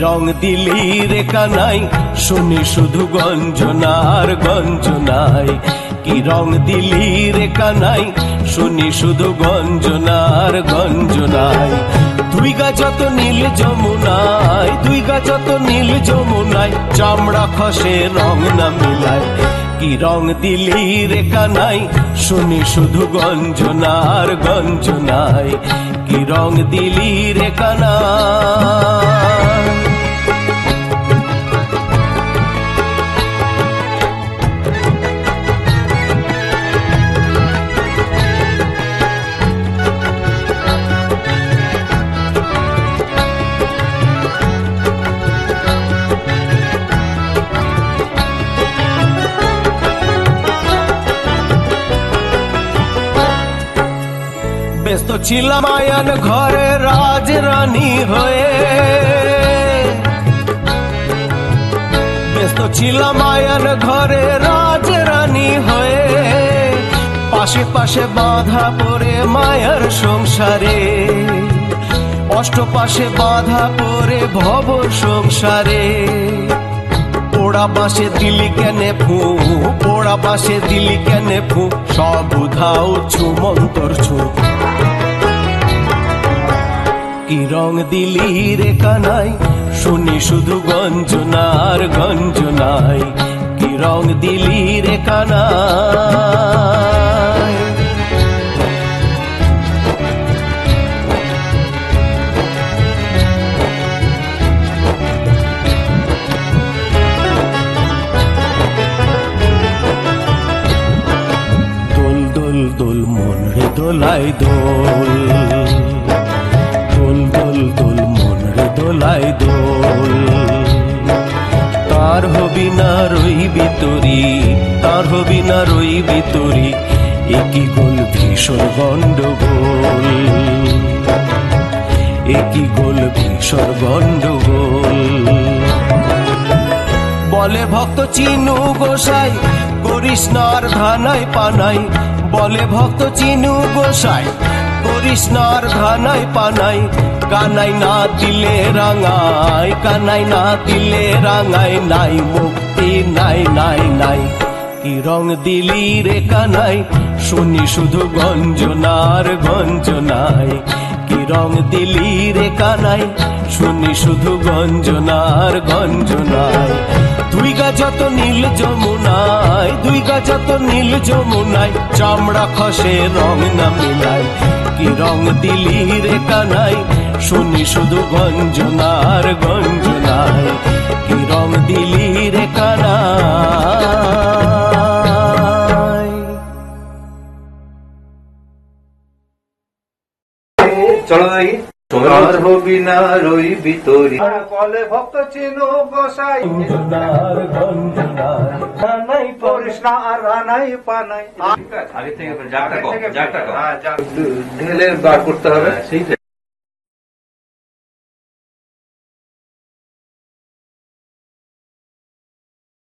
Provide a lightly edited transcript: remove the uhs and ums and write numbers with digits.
রং দিলি রে কানাই শুনি শুধু গঞ্জনার গঞ্জনাই, কি রং দিলি রে কানাই শুনি শুধু গঞ্জনার গঞ্জনাই। দুই গা যত নীল যমুনায়, দুই গা যত নীল যমুনায়, চামড়া খসে রং না মিলায়। কি রং দিলি রে কানাই শুনি শুধু গঞ্জনার গঞ্জনাই, কি রং দিলি রে কানাই। ব্যস্ত ছিলাম আয়ান ঘরে রাজরানী হয়ে, ব্যস্ত ছিলাম আয়ান ঘরে রাজরানী হয়ে, পাশে পাশে বাঁধা পড়ে মায়ার সংসারে, অষ্টপাশে বাঁধা পড়ে ভব সংসারে। পোড়া বাঁশে দিলি কেনে ফু, পোড়া বাঁশে দিলি কেনে ফু, সব উধাও ছু মন্তর ছু। কি রং দিলি রে কানাই শুনি শুধু গঞ্জনার গঞ্জনাই, কি রং দিলি রে কানাই। দোল দোল দোল মন রে দোলাই দোল, দোল দোল দোল মন রে দোলাই দোল। তার হবি না রইবি তোরি, তার হবি না রইবি তোরি, একই গোল ভীষণ গন্ডগোল, একই গোল ভীষণ গন্ডগোল। বলে ভক্ত চিনু গোসাই করিস নার ধানাই পানাই, বলে ভক্ত চিনু গোসাই করিস নার ধানাই পানাই। কানাই না দিলে রাঙাই, কানাই না দিলে রাঙাই, নাই মুক্তি নাই নাই নাই। কি রং দিলি রে কানাই শুনি শুধু গঞ্জনার গঞ্জনাই, কি রং দিলি রে কানাই শুনি শুধু গঞ্জনার গঞ্জনাই। দুই গা যত নীল যমুনায়, দুই গা যত নীল যমুনায়, চামড়া খসে রং না মিলায়। কি রং দিলি রে কানাই শুনি শুধু গঞ্জনার গঞ্জনাই, কি রং দিলি রে কানাই। চলো দেখি। তোমার হবি না রইবি তোরি, বলে ভক্ত চিনু গোসাই ধানাই করিস না আর রানাই পানাই। আগে থেকে ঢেলের বার করতে হবে, সেইটাই।